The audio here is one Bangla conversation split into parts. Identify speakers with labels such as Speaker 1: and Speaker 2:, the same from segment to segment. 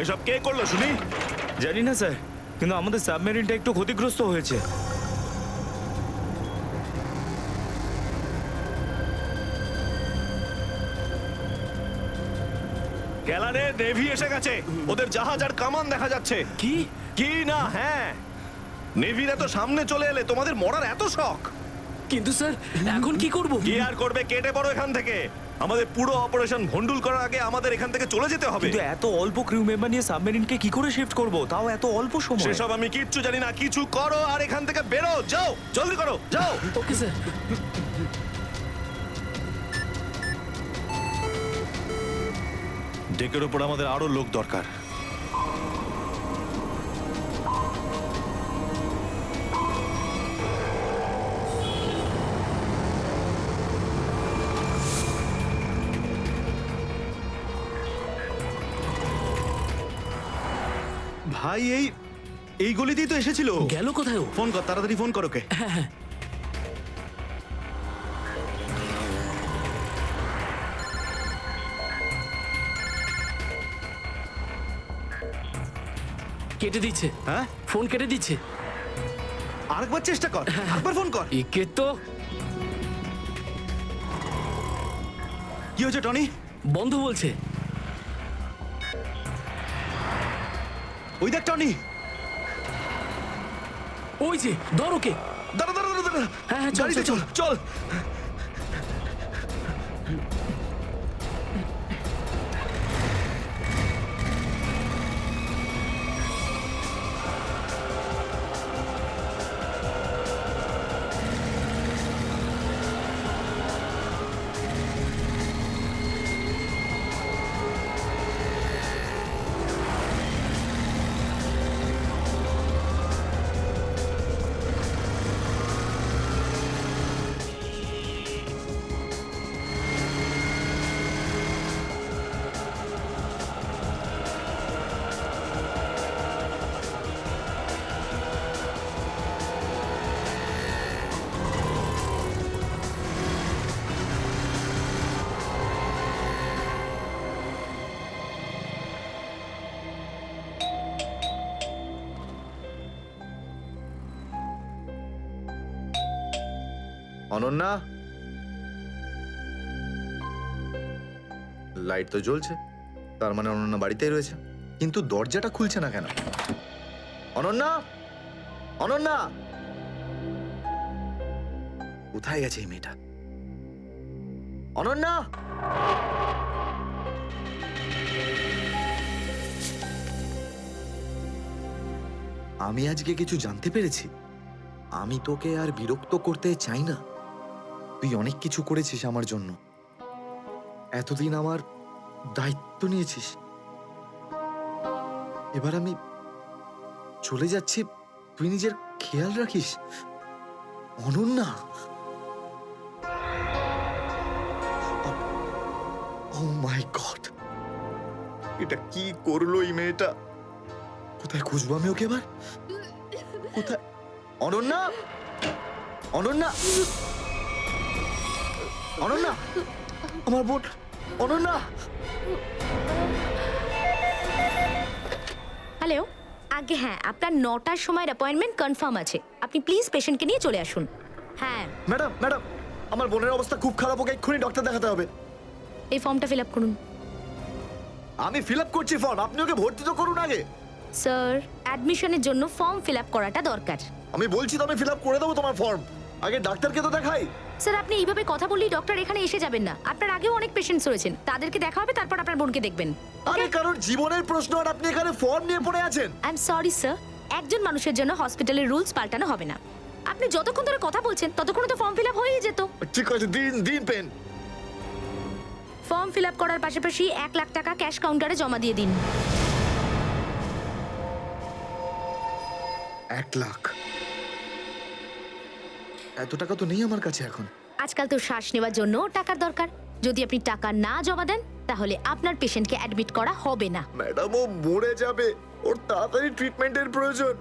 Speaker 1: এসব কে করলো শুনি?
Speaker 2: জানি না স্যার, কিন্তু আমাদের সাবমেরিনটা একটু ক্ষতিগ্রস্ত হয়েছে।
Speaker 1: গ্যালারে নেভি এসে গেছে, ওদের জাহাজ আর কামান দেখা যাচ্ছে।
Speaker 2: কি?
Speaker 1: কি না? হ্যাঁ, নেভিরা তো সামনে চলে এলে তোমাদের মরার এত শখ।
Speaker 3: কিন্তু স্যার এখন কি করব?
Speaker 1: কি আর করবে, কেটে পড়ো এখান থেকে। আমাদের পুরো অপারেশন ভন্ডুল করার আগে আমাদের এখান থেকে চলে যেতে হবে।
Speaker 2: কিন্তু এত অল্প ক্রিউ মেম্বার নিয়ে সাবমেরিনকে কি করে শিফট করব, তাও এত অল্প সময়?
Speaker 1: সেসব আমি কিচ্ছু জানি না, কিছু করো আর এখান থেকে বেরো, যাও, জলদি করো, যাও।
Speaker 3: Okay sir.
Speaker 1: ডেকের উপর আমাদের আরো লোক দরকার।
Speaker 4: ভাই এই গলিতেই তো এসেছিল।
Speaker 3: গেল কোথায় ও?
Speaker 4: ফোন কর, তাড়াতাড়ি ফোন কর ওকে।
Speaker 3: কেটে দিচ্ছে।
Speaker 4: হ্যাঁ,
Speaker 3: ফোন কেটে দিচ্ছে।
Speaker 4: আরেকবার চেষ্টা কর, আরেকবার ফোন কর।
Speaker 3: একে তো
Speaker 4: কি হয়েছে টনি?
Speaker 3: বন্ধ বলছে।
Speaker 4: ওই দেখ টনি।
Speaker 3: ওই যে ধর ওকে।
Speaker 4: দাঁড়া দাঁড়া দাঁড়া দাঁড়া।
Speaker 3: হ্যাঁ, হ্যাঁ, চল,
Speaker 4: গাড়িতে
Speaker 3: চল,
Speaker 4: চল চল।
Speaker 5: অনন্যা, লাইট তো জ্বলছে, তার মানে অনন্যা বাড়িতেই রয়েছে, কিন্তু দরজাটা খুলছে না কেন? অনন্যা, অনন্যা, কোথায় গেছে এই মেয়েটা? অনন্যা, আমি আজকে কিছু জানতে পেরেছি। আমি তোকে আর বিরক্ত করতে চাই না। তুই অনেক কিছু করেছিস আমার জন্য, এতদিন আমার দায়িত্ব নিয়েছিস। এবার আমি চলে যাচ্ছি, তুই নিজের খেয়াল রাখিস। অনন্যা, ও মাই গড, এটা কি করলো এই মেয়েটা? কোথায় খুঁজবো আমি ওকে এবার? কোথায়? অনন্যা, অনন্যা, অনন্যা, আমার বোন অনন্যা।
Speaker 6: হ্যালো, আগে হ্যাঁ, আপনার 9টার সময় অ্যাপয়েন্টমেন্ট কনফার্ম আছে। আপনি প্লিজ পেশেন্টকে নিয়ে চলে আসুন। হ্যাঁ,
Speaker 5: ম্যাডাম ম্যাডাম, আমার বোনের অবস্থা খুব খারাপ, ওকে এক্ষুনি ডক্টর দেখাতে হবে।
Speaker 6: এই ফর্মটা ফিল আপ করুন।
Speaker 5: আমি ফিল আপ করছি ফর্ম, আপনি ওকে ভর্তি তো করুন আগে।
Speaker 6: স্যার, অ্যাডমিশনের জন্য ফর্ম ফিল আপ করাটা দরকার।
Speaker 5: আমি বলছি তো আমি ফিল আপ করে দেবো তোমার ফর্ম, আগে ডাক্তারকে তো দেখাই।
Speaker 6: স্যার, আপনি এইভাবে কথা বললেই ডক্টর এখানে এসে যাবেন না। আপনার আগেও অনেক পেশেন্টস রয়েছেন, তাদেরকে দেখা হবে, তারপর আপনার বোনকে দেখবেন।
Speaker 5: আরে কারোর জীবনের প্রশ্ন আর আপনি এখানে ফর্ম নিয়ে পড়ে আছেন।
Speaker 6: আই এম সরি স্যার, একজন মানুষের জন্য হসপিটালের রুলস পাল্টানো হবে না। আপনি যতক্ষণ ধরে কথা বলছেন ততক্ষণ তো ফর্ম ফিল আপ হয়েই যেত।
Speaker 5: ঠিক আছে, দিন দিন পেন।
Speaker 6: ফর্ম ফিল আপ করার পাশাপাশি 1,00,000 টাকা ক্যাশ কাউন্টারে জমা দিয়ে দিন।
Speaker 5: 1,00,000? এত টাকা তো নেই আমার কাছে এখন।
Speaker 6: আজকাল তো শ্বাস নেওয়ার জন্য টাকার দরকার। যদি আপনি টাকা না জমা দেন তাহলে আপনার পেশেন্টকে অ্যাডমিট করা হবে না।
Speaker 5: ম্যাডাম, ও মরে যাবে, ওর তাড়াতাড়ি ট্রিটমেন্টের প্রয়োজন।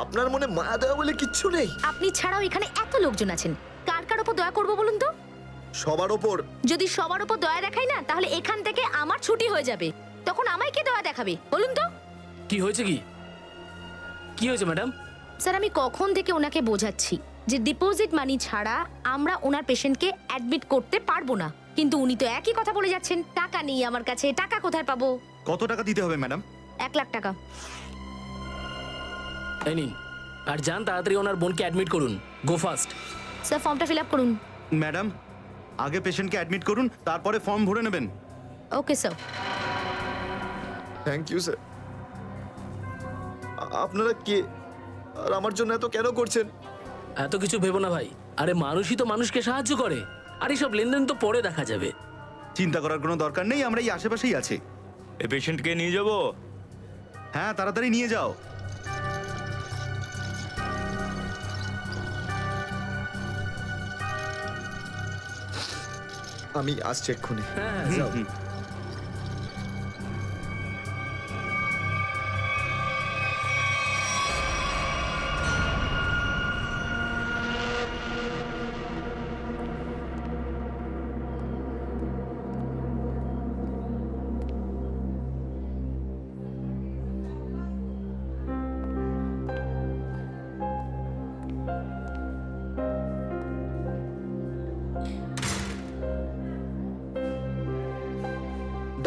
Speaker 5: আপনার মনে মায়া দেওয়া বলে কিচ্ছু নেই?
Speaker 6: আপনি ছাড়াও এখানে এত লোকজন আছেন, কার কার উপর দয়া করবো বলুন তো?
Speaker 5: সবার ওপর।
Speaker 6: যদি সবার উপর দয়া দেখাই না তাহলে এখান থেকে আমার ছুটি হয়ে যাবে। তখন আমায় কে দয়া দেখাবে বলুন তো?
Speaker 3: কি হয়েছে? কি হয়েছে ম্যাডাম?
Speaker 6: স্যার, আমি কখন থেকে ওনাকে বোঝাচ্ছি যে ডিপোজিট মানি ছাড়া আমরা ওনার পেশেন্টকে অ্যাডমিট করতে পারবো না, কিন্তু উনি তো একই কথা বলে যাচ্ছেন, টাকা নেই আমার কাছে, টাকা কোথায় পাবো?
Speaker 1: কত টাকা দিতে হবে ম্যাডাম?
Speaker 6: 1,00,000 টাকা।
Speaker 3: এই নিন, আর যান তাড়াতাড়ি ওনার বোনকে অ্যাডমিট করুন। Go fast.
Speaker 6: স্যার, ফর্মটা ফিল আপ করুন।
Speaker 1: ম্যাডাম, আগে পেশেন্টকে অ্যাডমিট করুন, তারপরে ফর্ম ভরে নেবেন।
Speaker 6: Okay sir.
Speaker 5: Thank you sir. আপনারা কে আর আমার জন্য এত কেন করছেন?
Speaker 3: এত কিছু ভেবো না ভাই, আরে মানুষই তো মানুষকে সাহায্য করে, আর এইসব লেনদেন তো পরে দেখা যাবে।
Speaker 1: চিন্তা করার কোনো দরকার নেই, আমরা এই আশেপাশেই আছি।
Speaker 2: এই পেশেন্টকে নিয়ে যাবো।
Speaker 1: হ্যাঁ, তাড়াতাড়ি নিয়ে যাও।
Speaker 5: আমি আসছি এক্ষুনি।
Speaker 3: হ্যাঁ, যাও।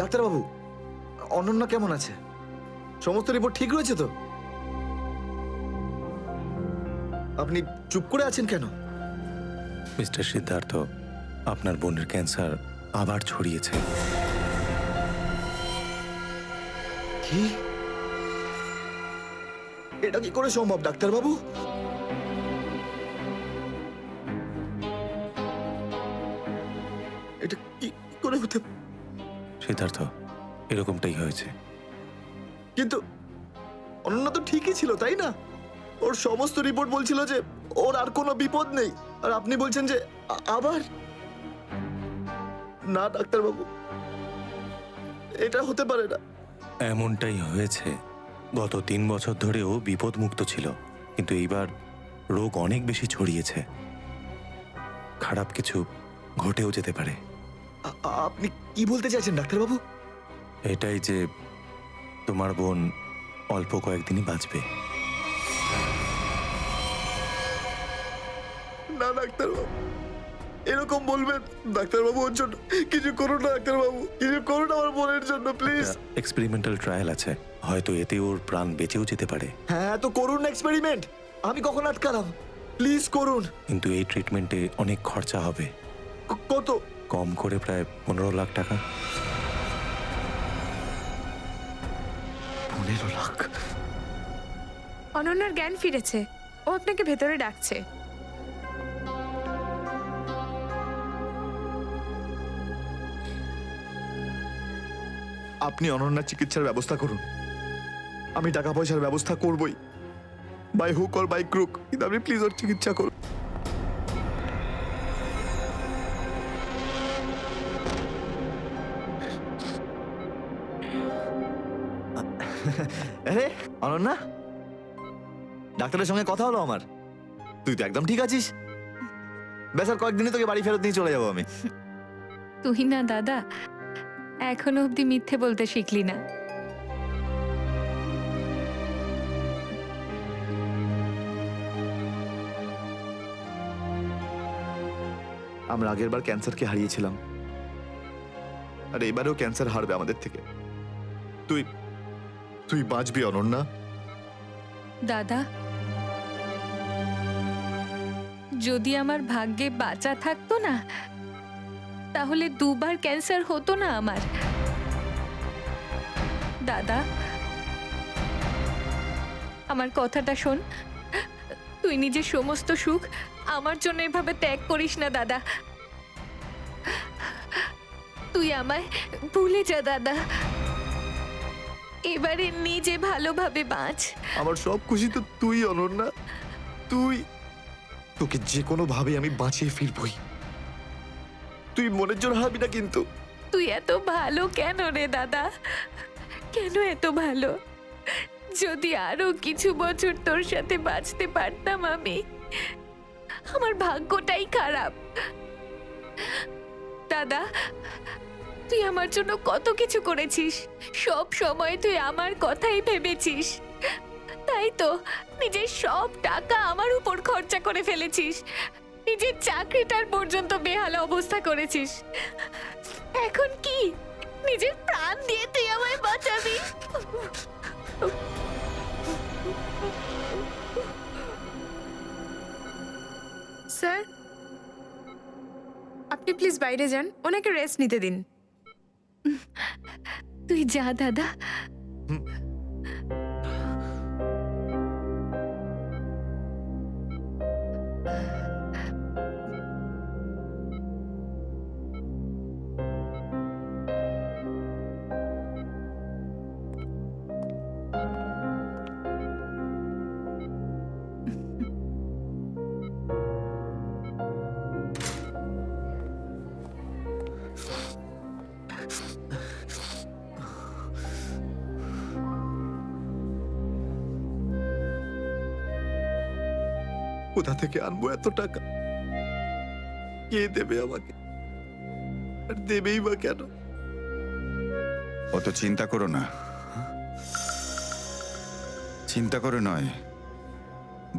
Speaker 5: ডাক্তারবাবু, অনন্যা কেমন আছে? সমস্ত রিপোর্ট ঠিক রয়েছে তো? আপনি চুপ করে আছেন কেন?
Speaker 7: মিস্টার সিদ্ধার্থ, আপনার বোনের ক্যান্সার আবার ছড়িয়েছে।
Speaker 5: কি? এটা কি করে সম্ভব ডাক্তারবাবু? এটা কি করে হতে?
Speaker 7: সিদ্ধার্থ, এরকমটাই হয়েছে।
Speaker 5: কিন্তু অনন্যা তো ঠিকই ছিল, তাই না? ওর সমস্ত রিপোর্ট বলছিল যে ওর আর কোনো বিপদ নেই, আর আপনি বলছেন যে আবার? না ডাক্তারবাবু, এটা হতে পারে না।
Speaker 7: এমনটাই হয়েছে। গত 3 বছর ধরেও বিপদমুক্ত ছিল, কিন্তু এইবার রোগ অনেক বেশি ছড়িয়েছে। খারাপ কিছু ঘটেও যেতে পারে।
Speaker 5: আপনি কি বলতে চাইছেন ডাক্তারবাবু?
Speaker 7: এটাই যে তোমার বোন অল্প কয়েকদিনই বাঁচবে।
Speaker 5: না ডাক্তারবাবু, এরকম বলবেন? ডাক্তারবাবু, ওর জন্য কিছু করুন না ডাক্তারবাবু, কিছু করুন আমার বোনের জন্য প্লিজ।
Speaker 7: এক্সপেরিমেন্টাল ট্রায়াল আছে, হয়তো এতে ওর প্রাণ বেঁচেও যেতে পারে।
Speaker 5: হ্যাঁ, তো করুন না এক্সপেরিমেন্ট। আমি কখন আটকালাম? প্লিজ করুন।
Speaker 7: কিন্তু এই ট্রিটমেন্টে অনেক খরচা হবে।
Speaker 5: কত?
Speaker 7: কম করে প্রায় 15 লাখ টাকা।
Speaker 5: 15 লাখ?
Speaker 8: অনন্যার জ্ঞান ফিরেছে, ও আপনাকে ভেতরে ডাকছে।
Speaker 4: আপনি অনন্যার চিকিৎসার ব্যবস্থা করুন। আমি টাকা পয়সার ব্যবস্থা করবই, by hook or by crook, কিন্তু আপনি প্লিজ ওর চিকিৎসা করুন। আরে অনন্যা, ডাক্তারের সঙ্গে কথা হলো আমার। তুই তো একদম ঠিক আছিস। ব্যাস আর কয়েকদিনই তোকে বাড়ি ফেরত নিয়ে চলে যাবো আমি।
Speaker 8: তুই না দাদা, এখনো অব্দি মিথ্যে বলতে শিখলি না।
Speaker 4: আমরা আগের বার ক্যান্সারকে হারিয়েছিলাম, আর এবারেও ক্যান্সার হারবে আমাদের থেকে। তুই তুই বাঁচবি অনন্যা।
Speaker 8: দাদা, যদি আমার ভাগ্যে বাঁচা থাকতো না, তাহলে 2 বার ক্যান্সার হতো না আমার। দাদা, আমার কথাটা শোন। তুই নিজের সমস্ত সুখ আমার জন্য এভাবে ত্যাগ করিস না দাদা। তুই তুই আমায় ভুলে যা দাদা। এবারে নিজে ভালোভাবে বাঁচ।
Speaker 4: আমার সব খুশি তো তুই, অনন্যা। তুই, তোকে যে কোনো ভাবে আমি বাঁচিয়ে ফিরবই। তুই মনের জোর হারাবি না কিন্তু।
Speaker 8: তুই এত ভালো কেন রে দাদা? কেন এত ভালো? যদি আরো কিছু বছর তোর সাথে বাঁচতে পারতাম আমি। আমার ভাগ্যটাই খারাপ। দাদা, তুই আমার জন্য কত কিছু করেছিস। সব সময় তুই আমার কথাই ভেবেছিস। তাই তো নিজের সব টাকা আমার উপর খরচা করে ফেলেছিস। নিজের চাকরিটার পর্যন্ত বেহাল অবস্থা করেছিস। এখন কি নিজের প্রাণ দিয়ে তুই আমায় বাঁচাবি?
Speaker 9: স্যার, আপনি প্লিজ বাইরে যান, ওনাকে রেস্ট নিতে দিন।
Speaker 8: তুই যা দাদা।
Speaker 4: কোথা থেকে আনবো এত টাকা? কে দেবে আমাকে? আর দেবেই বা কেন?
Speaker 10: অত চিন্তা করো না। চিন্তা করো নয়,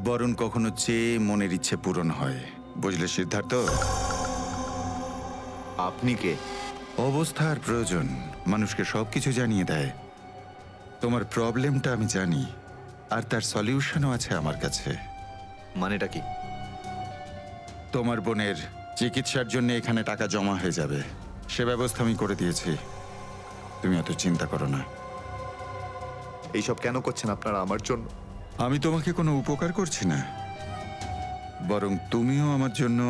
Speaker 10: বরং কখনো চেয়ে মনের ইচ্ছে পূরণ হয়। বুঝলে সিদ্ধার্থ?
Speaker 4: আপনি কে?
Speaker 10: অবস্থার প্রয়োজন মানুষকে সবকিছু জানিয়ে দেয়। তোমার প্রবলেমটা আমি জানি, আর তার সলিউশনও আছে আমার কাছে।
Speaker 4: মানেটা কি?
Speaker 10: তোমার বোনের চিকিৎসার জন্য এখানে টাকা জমা হয়ে যাবে, সে ব্যবস্থা আমি করে দিয়েছি। তুমি অত চিন্তা করো না।
Speaker 4: এইসব কেন করছেন আপনারা আমার জন্য?
Speaker 10: আমি তোমাকে কোনো উপকার করছি না, বরং তুমিও আমার জন্য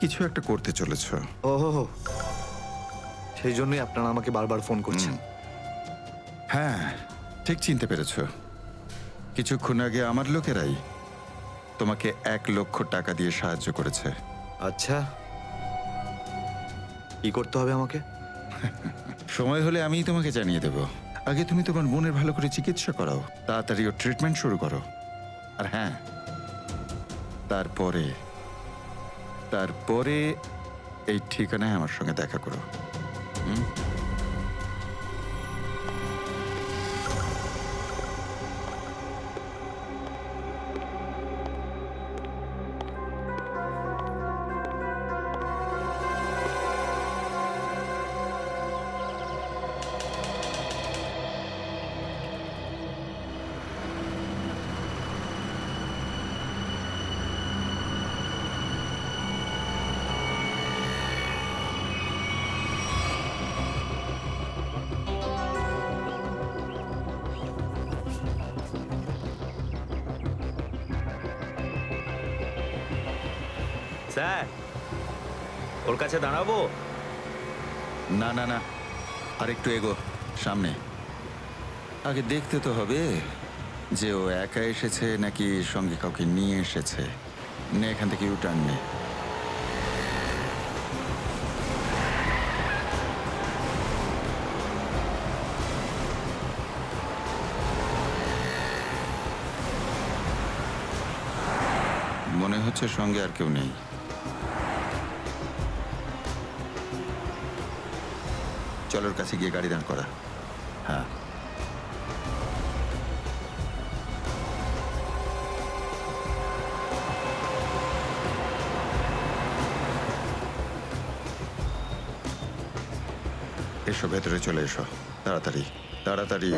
Speaker 10: কিছু একটা করতে চলেছ।
Speaker 4: ওহো, সেই জন্যই আপনারা আমাকে বারবার ফোন করছেন।
Speaker 10: হ্যাঁ, ঠিক চিনতে পেরেছ। কিছুক্ষণ আগে আমার লোকেরাই তোমাকে 1 লক্ষ টাকা দিয়ে সাহায্য করেছে।
Speaker 4: আচ্ছা, কি করতে হবে আমাকে?
Speaker 10: সময় হলে আমিই তোমাকে জানিয়ে দেব। আগে তুমি তোমার বোনের ভালো করে চিকিৎসা করাও, তাড়াতাড়ি ওর ট্রিটমেন্ট শুরু করো। আর হ্যাঁ, তারপরে তারপরে এই ঠিকানায় আমার সঙ্গে দেখা করো।
Speaker 2: স্যার, ওর কাছে দাঁড়াবো?
Speaker 10: না না না, আর একটু এগো সামনে। আগে দেখতে তো হবে যে ও একা এসেছে নাকি সঙ্গে কাউকে নিয়ে এসেছে। নে, এখান থেকে ইউটার্ন নে। মনে হচ্ছে সঙ্গে আর কেউ নেই। চলোর কাছে গিয়ে গাড়ি দাঁড় করা। হ্যাঁ, এসো, ভেতরে চলে এসো, তাড়াতাড়ি তাড়াতাড়ি।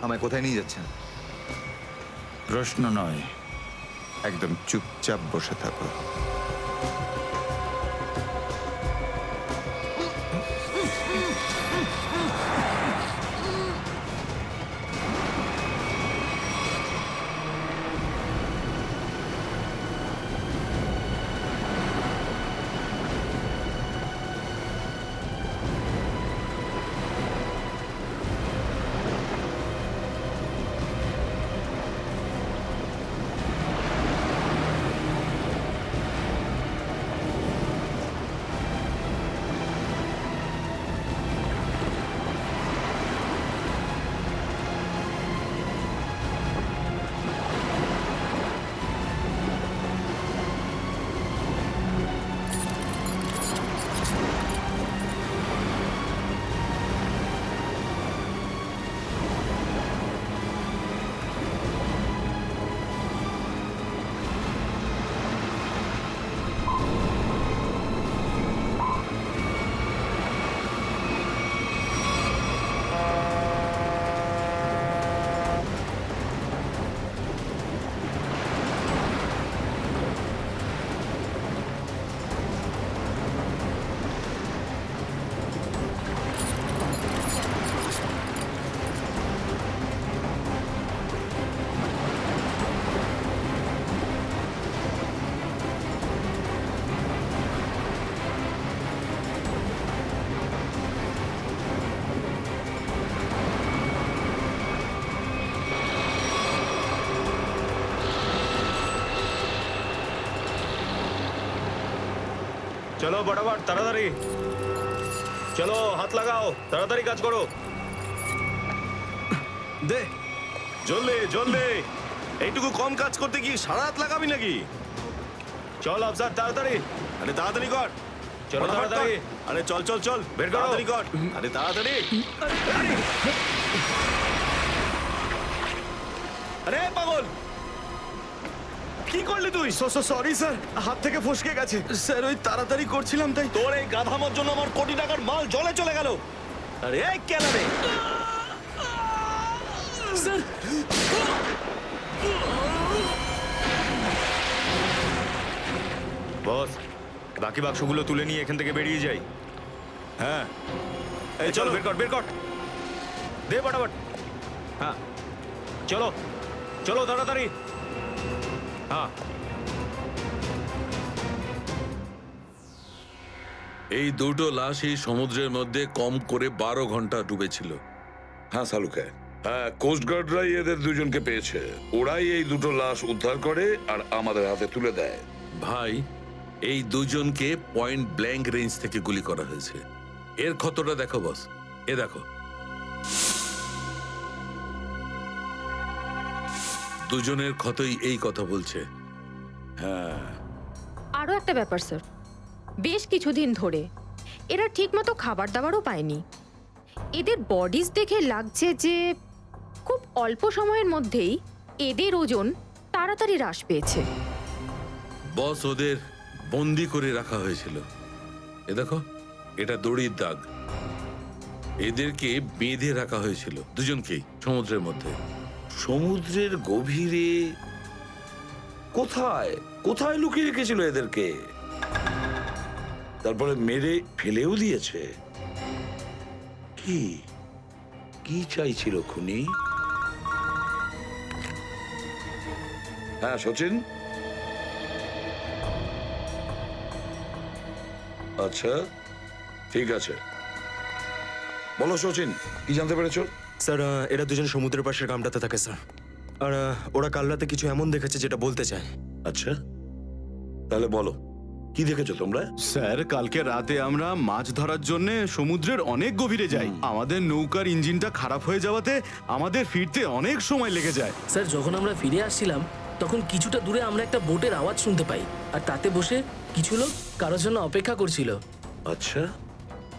Speaker 4: আমায় কোথায় নিয়ে যাচ্ছেন?
Speaker 10: প্রশ্ন নয়, একদম চুপচাপ বসে থাকো।
Speaker 2: চলো বরাবর তাড়াতাড়ি চলো, হাত লাগাও, তাড়াতাড়ি কাজ করো।
Speaker 1: দে জলদি জলদি, এইটুকু কম কাজ করতে কি সারা রাত লাগাবি নাকি?
Speaker 2: চল আফসার তাড়াতাড়ি,
Speaker 1: আরে তাড়াতাড়ি কর,
Speaker 2: চলো
Speaker 1: ফটাফট
Speaker 2: তাড়াতাড়ি।
Speaker 1: কর। আরে চল চল চল,
Speaker 2: বের করো।
Speaker 1: তাড়াতাড়ি কর, আরে তাড়াতাড়ি। আরে পাগল, কি করলি তুই?
Speaker 4: সরি স্যার, হাত থেকে ফসকে গেছে স্যার, ওই তাড়াতাড়ি করছিলাম তাই।
Speaker 1: তোর এই গাধামোর জন্য আমার কোটি টাকার মাল জলে চলে গেল। আরে এই কেলারে,
Speaker 3: স্যার
Speaker 2: বস, বাকি বাক্সগুলো তুলে নিয়ে এখান থেকে বেরিয়ে যাই।
Speaker 1: হ্যাঁ
Speaker 2: এই চলো, বের কর বের কর, দে ফটাফট। হ্যাঁ চলো চলো তাড়াতাড়ি। হ্যাঁ
Speaker 11: এই দুটো লাশই সমুদ্রের মধ্যে কম করে 12 ঘন্টা ডুবেছিল।
Speaker 12: হ্যাঁ সালুকে, হ্যাঁ কোস্টগার্ডরাই এদের দুজনকে পেয়েছে। ওরাই এই দুটো লাশ উদ্ধার করে আর আমাদের হাতে তুলে দেয়।
Speaker 11: ভাই, এই দুজনকে পয়েন্ট ব্ল্যাঙ্ক রেঞ্জ থেকে গুলি করা হয়েছে। এর ক্ষতটা দেখো বস, এ দেখো। দুজনের ক্ষতই এই কথা বলছে।
Speaker 12: হ্যাঁ,
Speaker 9: আরও একটা ব্যাপার স্যার, বেশ কিছুদিন ধরে এরা ঠিকমতো খাবার দাবারও পায়নি। এদের বডিজ দেখে লাগছে যে খুব অল্প সময়ের মধ্যেই এদের ওজন তাড়াতাড়ি হ্রাস পেয়েছে।
Speaker 11: বস, ওদের বন্দি করে রাখা হয়েছিল। এ দেখো, এটা দড়ির দাগ। এদেরকে বেঁধে রাখা হয়েছিল দুজনকেই সমুদ্রের মধ্যে।
Speaker 12: সমুদ্রের গভীরে কোথায় কোথায় লুকিয়ে রেখেছিল এদেরকে, তারপরে মেরে ফেলেও দিয়েছে। কি কি চাইছিল খুনি? হ্যাঁ সচিন, আচ্ছা ঠিক আছে, বলো সচিন, কি জানতে পেরেছো?
Speaker 2: স্যার, এরা দুজন সমুদ্রের পাশের গ্রামটাতে থাকে স্যার। আর ওরা কাল রাতে কিছু এমন দেখেছে যেটা বলতে চায়।
Speaker 12: আচ্ছা, তাহলে বলো কি দেখেছো তোমরা?
Speaker 4: স্যার, কালকে রাতে আমরা মাছ ধরার জন্য সমুদ্রের অনেক গভীরে যাই। আমাদের নৌকার ইঞ্জিনটা খারাপ হয়ে যাওয়াতে আমাদের ফিরতে অনেক সময় লেগে যায়।
Speaker 3: স্যার, যখন আমরা ফিরে আসছিলাম তখন কিছুটা দূরে আমরা একটা বোটের আওয়াজ শুনতে পাই, আর তাতে বসে কিছু লোক কারোর জন্য অপেক্ষা করছিল।
Speaker 12: আচ্ছা,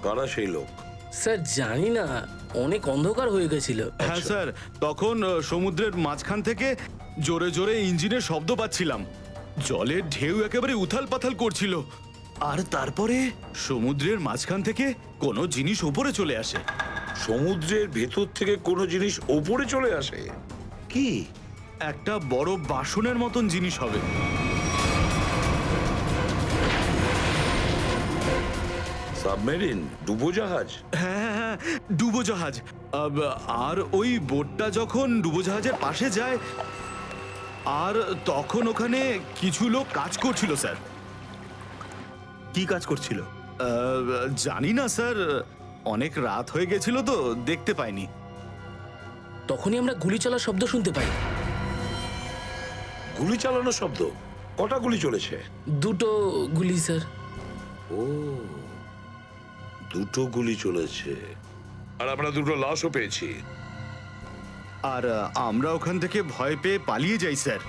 Speaker 12: কারা সেই লোক?
Speaker 3: স্যার জানি না, অনেক অন্ধকার হয়ে গেছিল।
Speaker 4: হ্যাঁ স্যার, তখন সমুদ্রের মাঝখান থেকে জোরে জোরে ইঞ্জিনের শব্দ পাচ্ছিলাম। জলের ঢেউ একেবারে উথাল পাথাল করছিল, আর তারপরে সমুদ্রের মাঝখান থেকে কোনো জিনিস উপরে চলে আসে।
Speaker 12: সমুদ্রের ভেতর থেকে কোনো জিনিস ওপরে চলে আসে? কি?
Speaker 4: একটা বড় বাসনের মতন জিনিস হবে।
Speaker 12: সাবমেরিন, ডুবোজাহাজ?
Speaker 4: হ্যাঁ হ্যাঁ, ডুবোজাহাজ। আর ওই বোটটা যখন ডুবোজাহাজের পাশে যায়, আর তখন ওখানে কিছু লোক কাজ করছিল স্যার।
Speaker 2: কি কাজ করছিল?
Speaker 4: জানি না স্যার, অনেক রাত হয়ে গেছিল তো দেখতে পাইনি।
Speaker 3: তখনই আমরা গুলি চলার শব্দ শুনতে পাই।
Speaker 12: গুলি চালানোর শব্দ? কটা গুলি চলেছে?
Speaker 3: দুটো গুলি স্যার।
Speaker 12: ও, দুটো গুলি চলেছে। আর আমরা দুটো লাশও পেয়েছি।
Speaker 4: আর আমরা ওখান থেকে ভয় পেয়ে পালিয়ে যাই স্যার।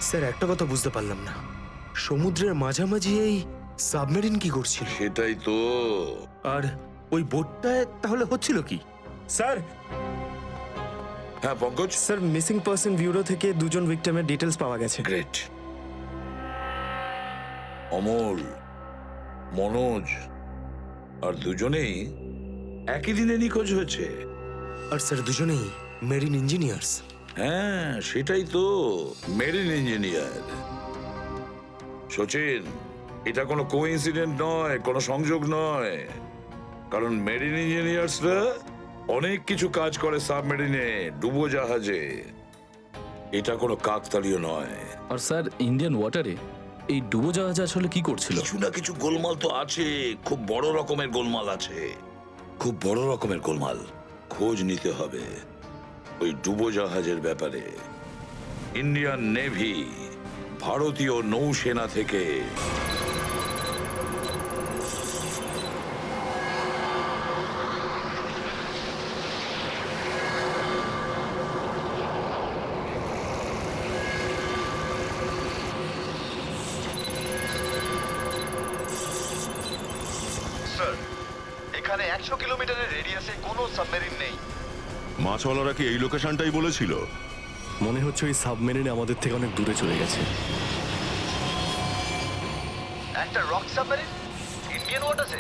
Speaker 2: স্যার, একটা কথা বুঝতে পারলাম না, সমুদ্রের মাঝামাঝি এই সাবমেরিন কি করছিল?
Speaker 12: সেটাই তো।
Speaker 2: আর ওই বোটটায় তাহলে হচ্ছিল কি? স্যার,
Speaker 12: হ্যাঁ Pankaj?
Speaker 2: Sir, missing person bureau থেকে দুজন ভিক্টিমের ডিটেলস পাওয়া গেছে।
Speaker 12: গ্রেট। অমল, মনোজ আর দুজনেই একই দিনে নিখোঁজ হয়েছে।
Speaker 2: আর স্যার, দুজনেই মেরিন ইঞ্জিনিয়ার্স।
Speaker 12: হ্যাঁ সেটাই তো, মেরিন ইঞ্জিনিয়ার। সচিন, এটা কোনো কোইন্সিডেন্ট নয়, কোনো সংযোগ নয়, কারণ মেরিন ইঞ্জিনিয়ার্সরা অনেক কিছু কাজ করে সাবমেরিনে, ডুবোজাহাজে। এটা কোনো কাকতালীয় নয়।
Speaker 13: আর স্যার, ইন্ডিয়ান ওয়াটারে এই ডুবোজাহাজ আসলে কি করছিল?
Speaker 12: কিছু না কিছু গোলমাল তো আছে, খুব বড় রকমের গোলমাল আছে, খুব বড় রকমের গোলমাল। খোঁজ নিতে হবে ওই ডুবোজাহাজের ব্যাপারে। ইন্ডিয়ান নেভি, ভারতীয় নৌসেনা থেকে
Speaker 5: স্যার এখানে 100 কিলোমিটারের রেডিয়াসে কোনো সাবমেরিন নেই।
Speaker 1: মাছওয়ালারা কি এই লোকেশনটাই বলেছিল?
Speaker 13: মনে হচ্ছে ওই সাবমেরিন আমাদের থেকে অনেক দূরে চলে গেছে।
Speaker 5: একটা রক সাবমেরিন ইন্ডিয়ান ওয়াটারে,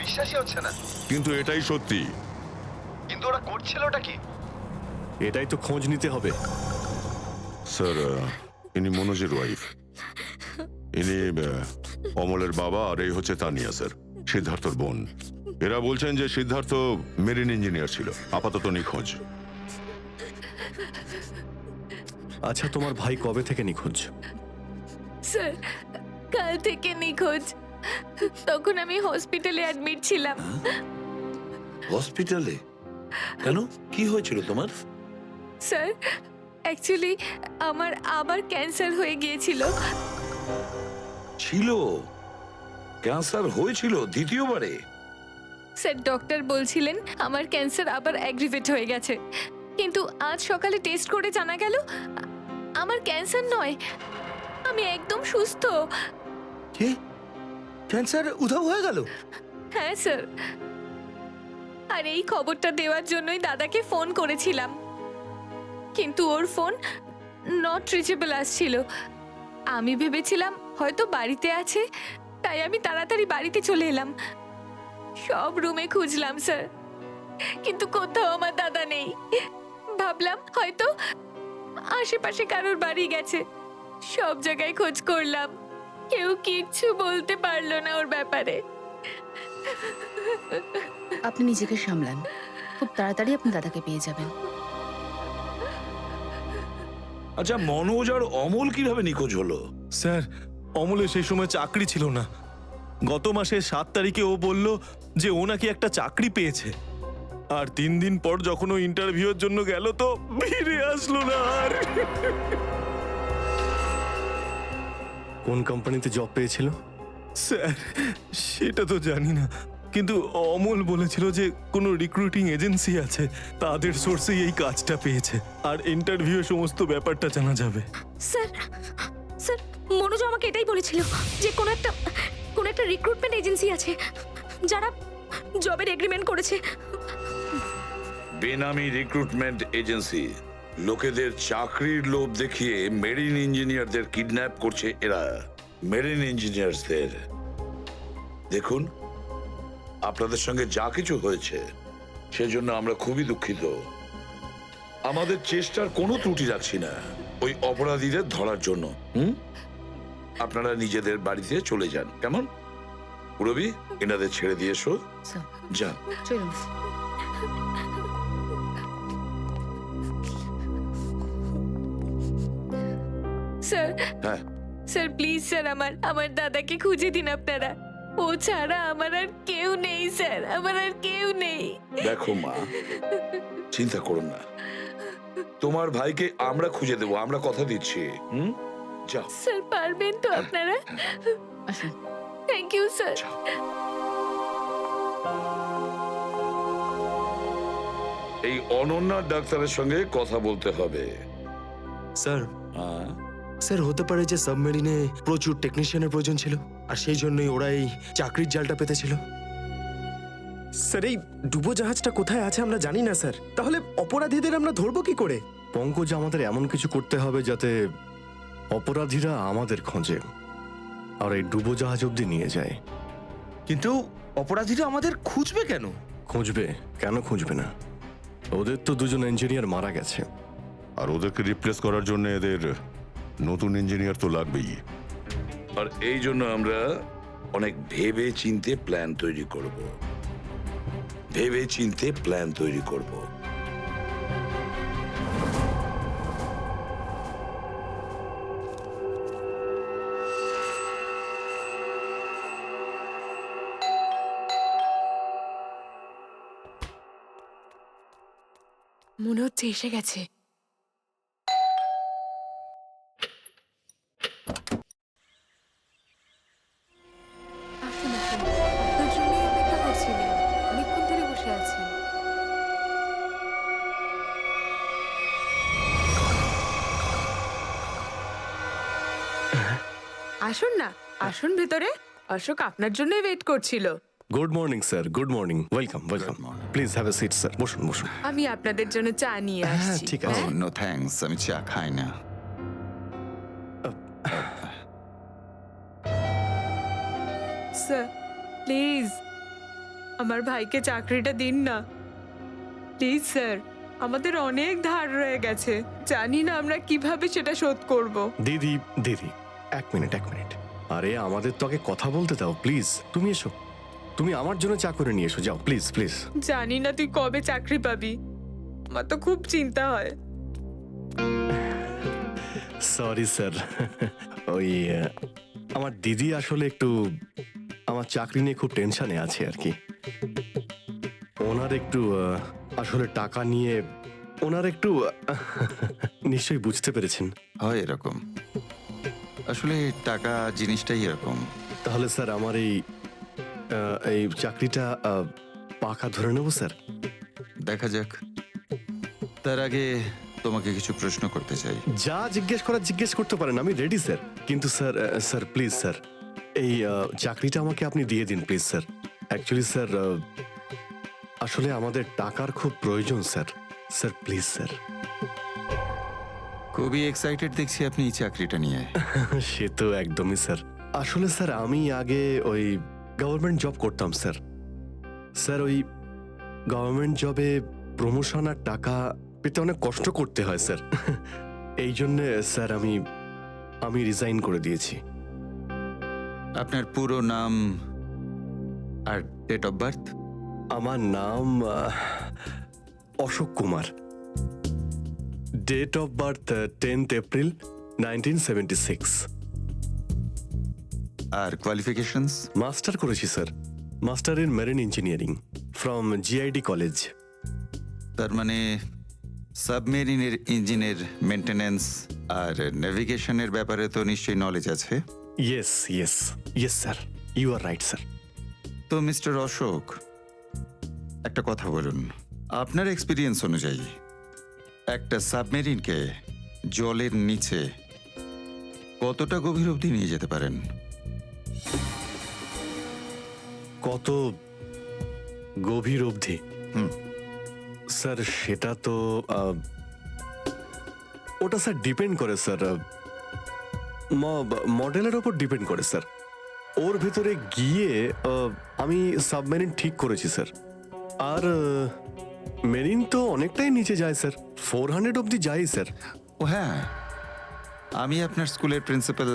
Speaker 5: বিশ্বাসই হচ্ছে না।
Speaker 1: কিন্তু এটাই সত্যি।
Speaker 5: কিন্তু ওরা করছিলটা কি?
Speaker 13: এটাই তো খোঁজ নিতে হবে।
Speaker 1: স্যার, ইনি মনোজের ওয়াইফ। ইনি অমলের বাবা, আর এই হচ্ছে তানিয়া স্যার, সিদ্ধার্থর বোন। এরা বলছেন যে সিদ্ধার্থ মেরিন ইঞ্জিনিয়ার ছিল, আপাতত নিখোঁজ।
Speaker 13: আচ্ছা, তোমার ভাই কবে থেকে নিখোঁজ?
Speaker 8: স্যার, কাল থেকে নিখোঁজ। তখন আমি হসপিটালে অ্যাডমিট ছিলাম।
Speaker 11: হসপিটালে? কেন, কি হয়েছিল তোমার?
Speaker 8: স্যার, অ্যাকচুয়ালি আমার আবার ক্যান্সার হয়ে গিয়েছিল।
Speaker 12: ছিল? ক্যান্সার হয়েছিল দ্বিতীয়বারে?
Speaker 8: স্যার, ডক্টর বলছিলেন আমার ক্যান্সার আবার অ্যাগ্রিভেট হয়ে গেছে, কিন্তু আজ সকালে টেস্ট করে জানা গেল আমার ক্যান্সার নয়, আমি একদম সুস্থ।
Speaker 2: কি? ক্যান্সার উধাও হয়ে গেল?
Speaker 8: হ্যাঁ স্যার, আর এই খবরটা দেওয়ার জন্যই দাদাকে ফোন করেছিলাম, কিন্তু ওর ফোন নট রিচেবল আসছিল। আমি ভেবেছিলাম হয়তো বাড়িতে আছে, তাই আমি তাড়াতাড়ি বাড়িতে চলে এলাম। সব রুমে খুঁজলাম স্যার, কিন্তু কোথাও আমার দাদা নেই। ভাবলাম হয়তো আশেপাশে কারোর বাড়ি গেছে। সব জায়গায় খোঁজ করলাম, কেউ কিচ্ছু বলতে পারলো না ওর ব্যাপারে।
Speaker 14: আপনি নিজেকে সামলান, খুব তাড়াতাড়ি আপনি দাদাকে পেয়ে যাবেন।
Speaker 12: আচ্ছা, মনোজ আর অমল কিভাবে নিখোঁজ হলো?
Speaker 7: স্যার, অমলের সেই সময় চাকরি ছিল না। গত মাসের 7 তারিখে ও বলল যে ও নাকি একটা চাকরি পেয়েছে, আর 3 দিন পর যখন ও ইন্টারভিউর জন্য গেল তো ফিরে আসলো না আর।
Speaker 13: কোন কোম্পানিতে জব পেয়েছিল?
Speaker 7: স্যার, সেটা তো জানি না, কিন্তু অমল বলেছিল যে কোনো রিক্রুটিং এজেন্সি আছে, তাদের সোর্সেই এই কাজটা পেয়েছে, আর ইন্টারভিউ সমস্ত ব্যাপারটা জানা যাবে।
Speaker 6: স্যার, স্যার, মনোজ আমাকে এটাই বলেছিল যে কোনো একটা রিক্রুটমেন্ট এজেন্সি আছে যারা জবের এগ্রিমেন্ট করেছে।
Speaker 12: বেনামি রিক্রুটমেন্ট এজেন্সি লোকেদের চাকরির লোভ দেখিয়ে মেরিন ইঞ্জিনিয়ারদের কিডন্যাপ করছে এরা। মেরিন ইঞ্জিনিয়ারদের দেখুন, আপনাদের সঙ্গে যা কিছু হয়েছে সেজন্য আমরা খুবই দুঃখিত। আমাদের চেষ্টার কোনো ত্রুটি রাখছি না ওই অপরাধীদের ধরার জন্য। আপনারা নিজেদের বাড়িতে চলে যান, কেমন? পুরবি, এনাদের ছেড়ে দিয়ে এসো। যান।
Speaker 14: চলুন।
Speaker 8: স্যার,
Speaker 12: হ্যাঁ,
Speaker 8: স্যার প্লিজ স্যার, আমার দাদাকে খুঁজে দিন আপনারা। ও ছাড়া আমার আর কেউ নেই স্যার, আমার আর কেউ নেই।
Speaker 12: দেখো মা, চিন্তা করো না, তোমার ভাইকে আমরা খুঁজে দেবো, আমরা কথা দিচ্ছি। যাও
Speaker 8: স্যার, পারবেন তো আপনারা?
Speaker 14: আসুন।
Speaker 8: Thank you sir.
Speaker 12: এই অনন্যার ডাক্তারের সঙ্গে কথা বলতে হবে।
Speaker 2: স্যার, স্যার হতে পারে যে সাবমেরিনে প্রচুর টেকনিশিয়ানের প্রয়োজন ছিল, আর সেই জন্যই ওরা এই চাকরির জালটা পেতেছিল।
Speaker 15: স্যার, এই ডুবো জাহাজটা কোথায় আছে আমরা জানি না স্যার, তাহলে অপরাধীদের আমরা ধরবো কি করে?
Speaker 13: পঙ্কজ, আমাদের এমন কিছু করতে হবে যাতে অপরাধীরা আমাদের খোঁজে আর এই ডুবো জাহাজ অব্দি নিয়ে যায়।
Speaker 2: কিন্তু অপরাধীরা আমাদের খুঁজবে কেন?
Speaker 13: খুঁজবে কেন? খুঁজবে না? ওদের তো 2জন ইঞ্জিনিয়ার মারা গেছে,
Speaker 1: আর ওদেরকে রিপ্লেস করার জন্য এদের নতুন ইঞ্জিনিয়ার তো লাগবেই।
Speaker 12: আর এই জন্য আমরা অনেক ভেবে চিন্তে প্ল্যান তৈরি করব। ভেবে চিন্তে প্ল্যান তৈরি করব।
Speaker 9: মনে হচ্ছে এসে গেছে। আসুন আসুন, আপনার জন্যই অপেক্ষা করছিলাম, অনেকক্ষণ ধরে বসে আছেন। আসুন না, আসুন ভেতরে। অশোক আপনার জন্যই ওয়েট করছিল।
Speaker 13: Good morning sir, good morning, welcome welcome. Please have a seat sir, বসুন বসুন।
Speaker 9: আমি আপনাদের জন্য চা নিয়ে
Speaker 13: হ্যাঁ
Speaker 9: আসছি।
Speaker 13: ঠিক আছে।
Speaker 10: নো থ্যাঙ্কস, আমি চা খাই না।
Speaker 9: স্যার প্লিজ আমার ভাইকে চাকরিটা দিন না, প্লিজ স্যার। আমাদের অনেক ধার রয়ে গেছে, জানি না আমরা কিভাবে সেটা শোধ করব।
Speaker 13: দিদি দিদি, এক মিনিট এক মিনিট। আরে আমাদের তো আগে কথা বলতে দাও প্লিজ। তুমি এসো, তুমি আমার জন্য চা করে নিয়ে এসো, যাও প্লিজ প্লিজ।
Speaker 9: জানি না তুই কবে চাকরি পাবি, আমার তো খুব চিন্তা হয়।
Speaker 13: সরি স্যার, ওই আমার দিদি আসলে একটু আমার চাকরি নিয়ে খুব টেনশনে আছে আর কি। ওনার একটু আসলে টাকা নিয়ে ওনার একটু নিশ্চয়ই বুঝতে পেরেছেন।
Speaker 10: হয় এরকম, আসলে টাকা জিনিসটাই এরকম।
Speaker 13: তাহলে স্যার আমার এই চাকরিটা পাকা ধরে নেব স্যার?
Speaker 10: দেখা যাক, তার আগে তোমাকে কিছু প্রশ্ন করতে চাই।
Speaker 13: যা জিজ্ঞেস করার জিজ্ঞেস করতে পারেন, আমি রেডি স্যার। কিন্তু স্যার স্যার প্লিজ স্যার, এই চাকরিটা আমাকে আপনি দিয়ে দিন প্লিজ স্যার। অ্যাকচুয়ালি স্যার আসলে আমাদের টাকার খুব প্রয়োজন স্যার। Sir please sir.
Speaker 10: খুবই এক্সাইটেড দেখছি আপনি এই চাকরিটা নিয়ে।
Speaker 13: সে তো একদমই স্যার। আসলে স্যার আমি আগে ওই গভর্নমেন্ট জব করতাম স্যার। স্যার ওই গভর্নমেন্ট জবে প্রমোশন আর টাকা পেতে অনেক কষ্ট করতে হয় স্যার। এই জন্যে স্যার আমি রিজাইন করে দিয়েছি।
Speaker 10: আপনার পুরো নাম আর ডেট অফ বার্থ?
Speaker 13: আমার নাম Ashok Kumar. Date of birth 10th April 1976।
Speaker 10: আর কোয়ালিফিকেশনস?
Speaker 13: মাস্টার করেছি sir, master in marine engineering from GID college.
Speaker 10: তার মানে সাবমেরিনের ইঞ্জিনের মেনটেন্যান্স আর নেভিগেশনের ব্যাপারে তো নিশ্চয়ই নলেজ আছে।
Speaker 13: Yes yes yes sir, you are right sir.
Speaker 10: তো মিস্টার অশোক, একটা কথা বলুন, আপনার এক্সপিরিয়েন্স অনুযায়ী একটা সাবমেরিনকে জলের নিচে কতটা গভীর অবধি নিয়ে যেতে পারেন?
Speaker 13: কত গভীর অবধি? স্যার সেটা তো ওটা স্যার ডিপেন্ড করে স্যার, মডেলের ওপর ডিপেন্ড করে স্যার। ওর ভেতরে গিয়ে আমি সাবমেরিন ঠিক করেছি স্যার। আর মেরিন তো অনেকটাই নিচে যায় স্যার, 400 অবধি যাই স্যার।
Speaker 10: ও হ্যাঁ, আমি আপনার স্কুলের প্রিন্সিপাল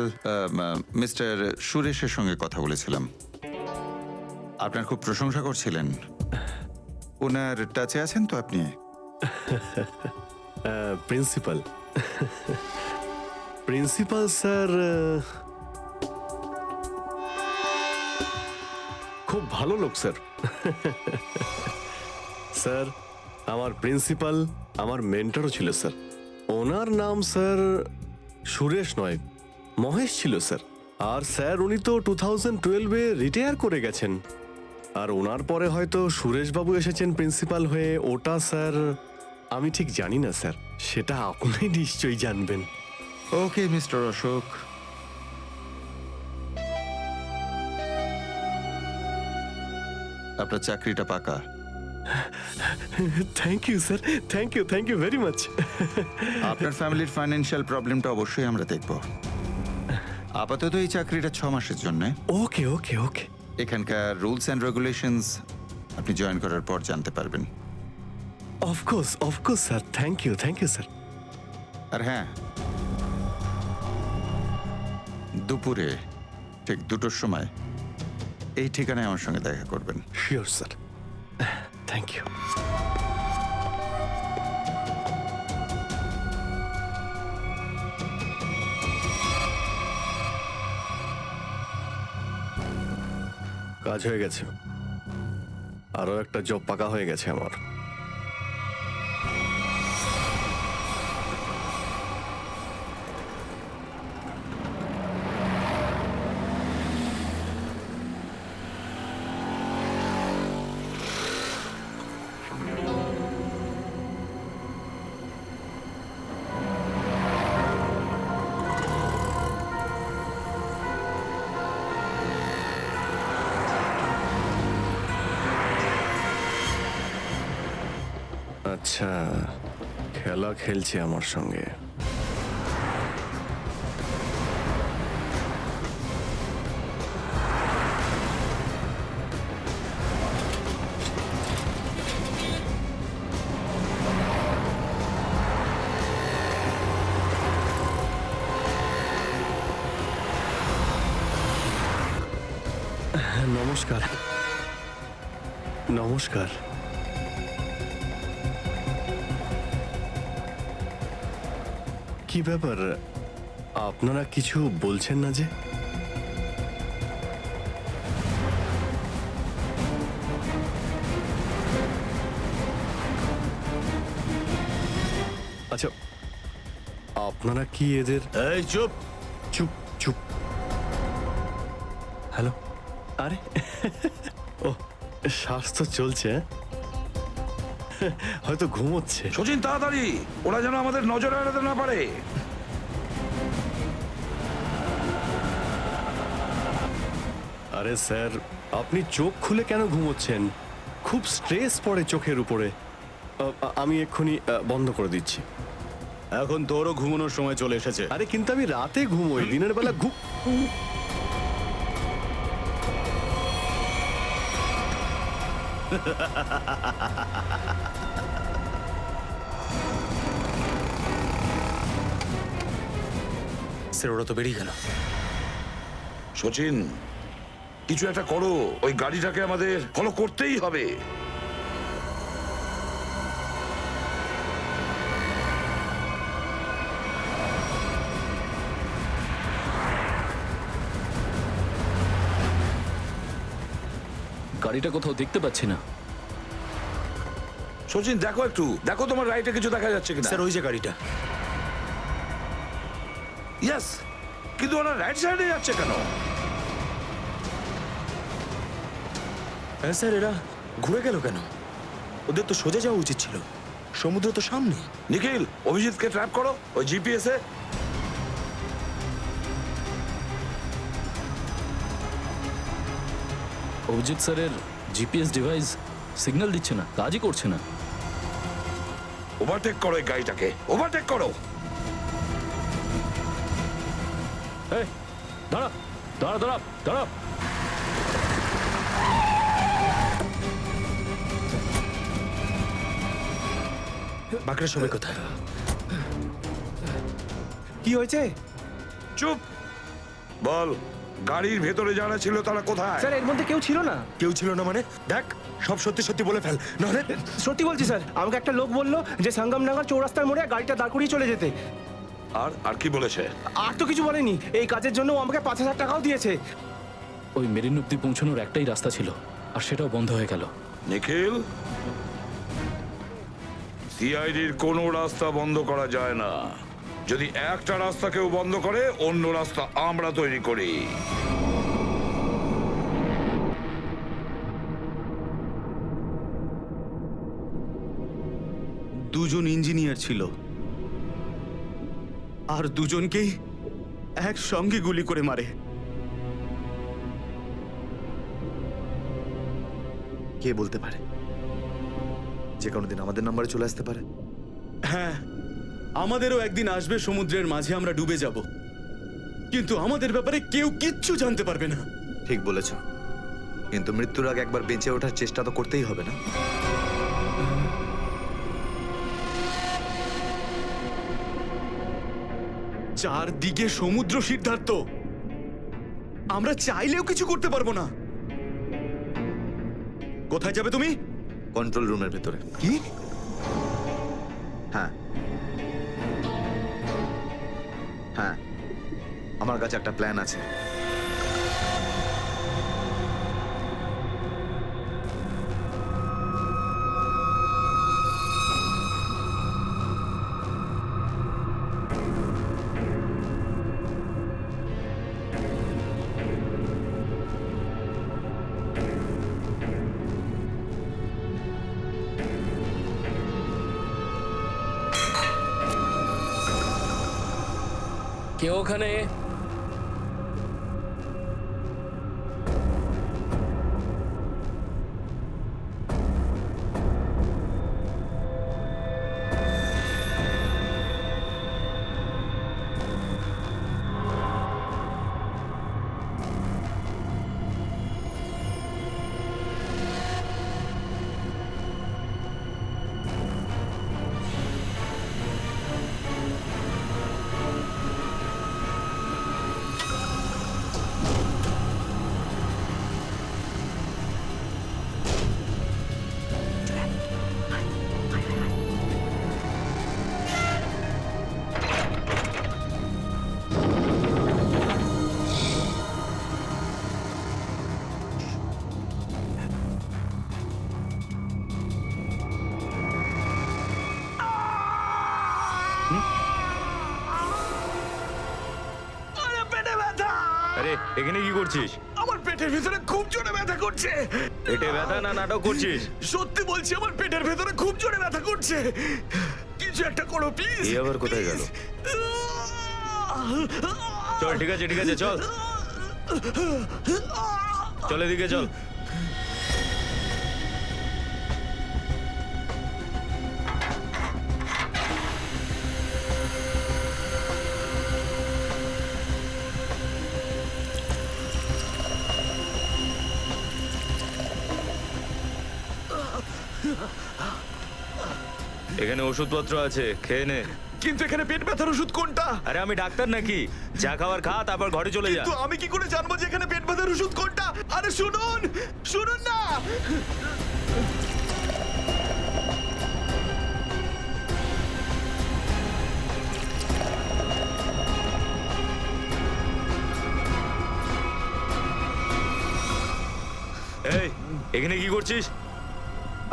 Speaker 10: মিস্টার সুরেশের সঙ্গে কথা বলেছিলাম, আপনার খুব প্রশংসা করছিলেন। ওনার টাচে আছেন তো আপনি?
Speaker 13: প্রিন্সিপাল প্রিন্সিপাল স্যার খুব ভালো লোক স্যার। স্যার আমার প্রিন্সিপাল আমার মেন্টরও ছিল স্যার। ওনার নাম স্যার সুরেশ নয়, মহেশ ছিল স্যার। আর স্যার উনি তো 2012-এ রিটায়ার করে গেছেন। আর ওনার পরে হয়তো সুরেশবাবু এসেছেন প্রিন্সিপাল হয়ে, ওটা স্যার আমি ঠিক জানি না স্যার, সেটা আপনি নিশ্চয়ই জানবেন।
Speaker 10: ওকে মিস্টার অশোক, আপনার চাকরিটা পাকা।
Speaker 13: Thank you sir, thank you very much.
Speaker 10: আপনার ফ্যামিলির ফাইন্যান্সিয়াল প্রবলেমটা অবশ্যই আমরা দেখব। আপাতত এই চাকরিটা 6 মাসের জন্য।
Speaker 13: ওকে ওকে ওকে।
Speaker 10: এখানকার রুলস অ্যান্ড রেগুলেশনস আপনি জয়েন করার পর জানতে পারবেন।
Speaker 13: Of course sir, thank you sir.
Speaker 10: আর হ্যাঁ, দুপুরে ঠিক 2টোর সময় এই ঠিকানায় আমার সঙ্গে দেখা করবেন।
Speaker 13: Sure sir, thank you. কাজ হয়ে গেছে, আরো একটা জব পাকা হয়ে গেছে আমার। আচ্ছা, খেলা খেলছে আমার সঙ্গে। নমস্কার। নমস্কার। কি ব্যাপার, আপনারা কিছু বলছেন না যে? আচ্ছা, আপনারা কি এদের...
Speaker 4: এই চুপ
Speaker 13: চুপ চুপ। হ্যালো। আরে ও, শ্বাস তো চলছে, হয়তো ঘুমোচ্ছে।
Speaker 12: সচিন তাড়াতাড়ি, ওরা যেন আমাদের নজরে এড়াতে না পারে।
Speaker 13: আরে স্যার, আপনি চোখ খুলে কেন ঘুমোচ্ছেন? খুব স্ট্রেস পড়ে চোখের উপরে। আমি এক্ষুনি বন্ধ করে দিচ্ছি।
Speaker 4: এখন তোরও ঘুমানোর সময় চলে এসেছে।
Speaker 13: আরে কিন্তু আমি রাতে ঘুমোই, দিনের বেলা
Speaker 2: স্যার ওরা তো বেরিয়ে গেল।
Speaker 12: সচিন, কিছু একটা করো, ওই গাড়িটাকে আমাদের ফলো করতেই হবে।
Speaker 3: গাড়িটা কোথাও দেখতে পাচ্ছি না।
Speaker 12: সচিন দেখো একটু, দেখো তোমার রাইটে কিছু দেখা যাচ্ছে কিনা।
Speaker 2: স্যার ওই যে গাড়িটা।
Speaker 12: ইয়েস, কিন্তু ওরা রাইট সাইডে যাচ্ছে কেন?
Speaker 2: হ্যাঁ স্যার, এরা ঘুরে গেল কেন? ওদের তো সোজা যাওয়া উচিত ছিল, সমুদ্র তো সামনে।
Speaker 12: নিখিল, অভিজিৎকে ট্র্যাপ করো ওই জিপিএস এ।
Speaker 3: অভিজিৎ স্যারের জিপিএস ডিভাইস সিগন্যাল দিচ্ছে না, কাজই করছে না।
Speaker 12: ওভারটেক করো এই গাড়িটাকে, ওভারটেক করো।
Speaker 3: এই দাঁড়া দাঁড়া দাঁড়া দাঁড়া।
Speaker 2: বাঁকড়া সবাই কোথায়?
Speaker 15: কি হয়েছে?
Speaker 12: চুপ বল, গাড়ির ভেতরে যারা ছিল তারা কোথায়?
Speaker 15: স্যার এর মধ্যে কেউ ছিল না।
Speaker 2: কেউ ছিল না মানে? দেখ, সব সত্যি সত্যি বলে ফেল, নাহলে।
Speaker 15: সত্যি বলছি স্যার, আমাকে একটা লোক বললো যে সঙ্গমনগর চৌরাস্তার মোড়ে গাড়িটা দাঁড় করিয়ে চলে যেতে।
Speaker 12: আর কি বলেছে?
Speaker 15: আর তো কিছু বলেনি। এই কাজের জন্য ও আমাকে 5,000 টাকাও দিয়েছে।
Speaker 3: ওই মেরিন অব্দি পৌঁছানোর একটাই রাস্তা ছিল, আর সেটাও বন্ধ হয়ে গেল।
Speaker 12: নিখিল, সিআইডির কোনো রাস্তা বন্ধ করা যায় না। যদি একটা রাস্তা কেউ বন্ধ করে, অন্য রাস্তা আমরা তৈরি করি।
Speaker 4: দুজন ইঞ্জিনিয়ার ছিল, আর দুজনকেই একসঙ্গে গুলি করে মারে।
Speaker 5: কে বলতে পারে? যে কোনো দিন আমাদের নাম্বারে চলে আসতে পারে।
Speaker 4: হ্যাঁ, আমাদেরও একদিন আসবে সমুদ্রের মাঝে আমরা ডুবে যাব, কিন্তু আমাদের ব্যাপারে কেউ কিচ্ছু জানতে পারবে না।
Speaker 5: ঠিক বলেছ, কিন্তু মৃত্যুর আগে একবার বেঁচে ওঠার চেষ্টা তো করতেই হবে না?
Speaker 4: চারদিকে সমুদ্র, সিদ্ধার্থ, আমরা চাইলেও কিছু করতে পারবো না। কোথায় যাবে তুমি?
Speaker 5: কন্ট্রোল রুমের ভেতরে।
Speaker 4: কি?
Speaker 5: হ্যাঁ হ্যাঁ, আমার কাছে একটা প্ল্যান আছে।
Speaker 3: কেউ ওখানে?
Speaker 16: এখানে কি করছিস?
Speaker 4: আমার পেটের ভিতরে খুব জোরে ব্যথা করছে।
Speaker 16: পেটে ব্যথা না নাটক করছিস?
Speaker 4: সত্যি বলছি, আমার পেটের ভেতরে খুব জোরে ব্যথা করছে। কিছু একটা করো প্লিজ।
Speaker 16: এই আবার কোথায় গেল? চল, ঠিক আছে ঠিক আছে, চল চল, এদিকে চল। এখানে ওষুধপত্র আছে, খেয়ে নে।
Speaker 4: কিন্তু এখানে পেট ব্যথার ওষুধ কোনটা?
Speaker 16: আরে আমি ডাক্তার নাকি? যা খাবার খা, তারপর ঘরে চলে যা।
Speaker 4: কিন্তু আমি কি করে জানবো যে এখানে পেট ব্যথার ওষুধ কোনটা? আরে শুনুন, শুনুন না।
Speaker 16: এই, এখানে কি করছিস?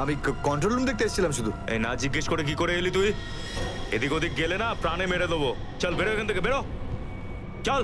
Speaker 5: আমি কন্ট্রোল রুম দেখতে এসেছিলাম শুধু।
Speaker 16: এই না জিজ্ঞেস করে কি করে এলি তুই? এদিক ওদিক গেলে না প্রাণে মেরে দেবো। চল বেরো এখান থেকে, বেরো, চল।